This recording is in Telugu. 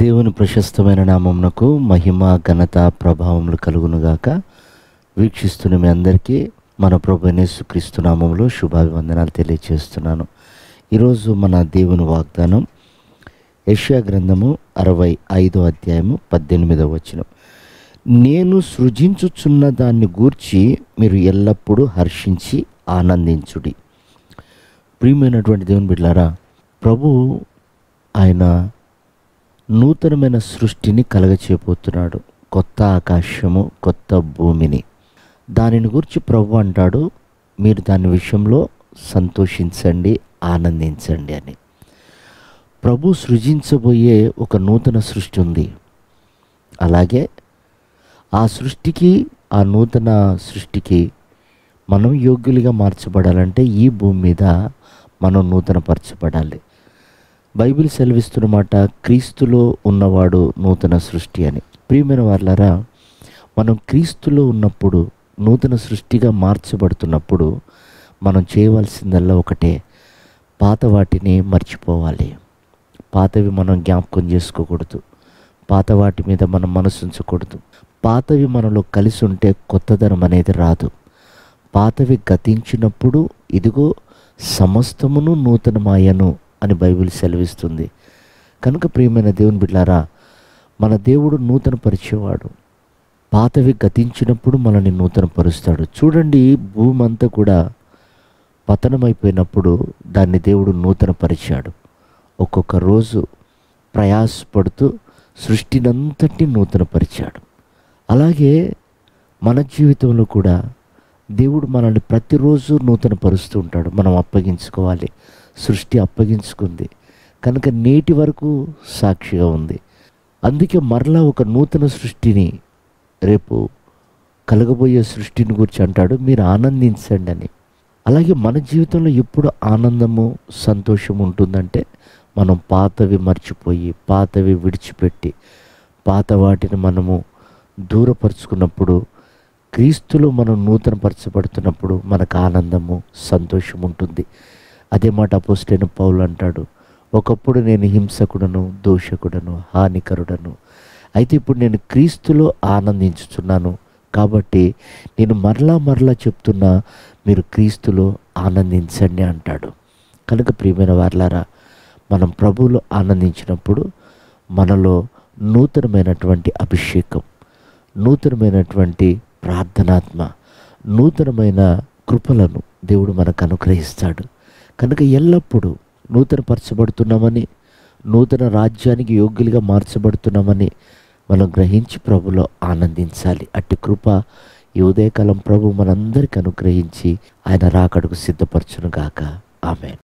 దేవుని ప్రశస్తమైన నామమునకు మహిమ ఘనత ప్రభావములు కలుగునుగాక. వీక్షిస్తున్న మీ అందరికీ మన ప్రభువైన యేసుక్రీస్తు నామములో శుభాభివందనాలు తెలియజేస్తున్నాను. ఈరోజు మన దేవుని వాగ్దానం యెషయా గ్రంథము 65వ అధ్యాయము 18వ వచనం. నేను సృజించుచున్న దాన్ని గూర్చి మీరు ఎల్లప్పుడూ హర్షించి ఆనందించుడి. ప్రియమైనటువంటి దేవుని బిడ్డలారా, ప్రభు ఆయన నూతనమైన సృష్టిని కలగచేయబోతున్నాడు. కొత్త ఆకాశము, కొత్త భూమిని. దానిని గురించి ప్రభు అంటాడు, మీరు దాని విషయంలో సంతోషించండి, ఆనందించండి అని. ప్రభు సృజించబోయే ఒక నూతన సృష్టి ఉంది. అలాగే ఆ సృష్టికి, ఆ నూతన సృష్టికి మనం యోగ్యులుగా మార్చబడాలంటే ఈ భూమి మీద మనం నూతనపరచబడాలి. బైబిల్ సెలవిస్తున్నమాట, క్రీస్తులో ఉన్నవాడు నూతన సృష్టి అని. ప్రియమైన వారలారా, మనం క్రీస్తులో ఉన్నప్పుడు, నూతన సృష్టిగా మార్చబడుతున్నప్పుడు మనం చేయవలసిందల్లా ఒకటే, పాత వాటిని మర్చిపోవాలి. పాతవి మనం జ్ఞాపకం చేసుకోకూడదు. పాత వాటి మీద మనం మనసు ఉంచకూడదు. పాతవి మనలో కలిసి ఉంటే కొత్తదనం అనేది రాదు. పాతవి గతించినప్పుడు ఇదిగో సమస్తమును నూతనమాయను అని బైబిల్ సెలవిస్తుంది. కనుక ప్రియమైన దేవుని బిడ్డలారా, మన దేవుడు నూతన పరిచేవాడు. పాతవి గతించినప్పుడు మనల్ని నూతన పరుస్తాడు. చూడండి, భూమి అంతా కూడా పతనమైపోయినప్పుడు దాన్ని దేవుడు నూతన పరిచాడు. ఒక్కొక్క రోజు ప్రయాసపడుతూ సృష్టినంతటిని నూతన పరిచాడు. అలాగే మన జీవితంలో కూడా దేవుడు మనల్ని ప్రతిరోజు నూతన పరుస్తూ ఉంటాడు. మనం అప్పగించుకోవాలి. సృష్టి అప్పగించుకుంది కనుక నేటి వరకు సాక్షిగా ఉంది. అందుకే మరలా ఒక నూతన సృష్టిని, రేపు కలగబోయే సృష్టిని గురించి అంటాడు, మీరు ఆనందించండి అని. అలాగే మన జీవితంలో ఎప్పుడు ఆనందము, సంతోషం ఉంటుందంటే మనం పాతవి మర్చిపోయి, పాతవి విడిచిపెట్టి, పాత వాటిని మనము దూరపరుచుకున్నప్పుడు, క్రీస్తులో మనం నూతనపరచబడుతున్నప్పుడు మనకు ఆనందము, సంతోషం ఉంటుంది. అదే మాట అపోస్తలుడైన పౌలు అంటాడు, ఒకప్పుడు నేను హింసకుడను, దోషకుడను, హానికరుడను, అయితే ఇప్పుడు నేను క్రీస్తులో ఆనందించుచున్నాను. కాబట్టి నేను మరలా చెప్తున్నా, మీరు క్రీస్తులో ఆనందించండి అంటాడు. కనుక ప్రియమైన వారలారా, మనం ప్రభువులో ఆనందించినప్పుడు మనలో నూతనమైనటువంటి అభిషేకం, నూతనమైనటువంటి ప్రార్థనాత్మ, నూతనమైన కృపలను దేవుడు మనకు అనుగ్రహిస్తాడు. కనుక ఎల్లప్పుడూ నూతనపరచబడుతున్నామని, నూతన రాజ్యానికి యోగ్యులుగా మార్చబడుతున్నామని మనం గ్రహించి ప్రభులో ఆనందించాలి. అట్టి కృప ఈ ఉదయకాలం ప్రభు మనందరికీ అనుగ్రహించి ఆయన రాకడకు సిద్ధపరచునుగాక. ఆమేన్.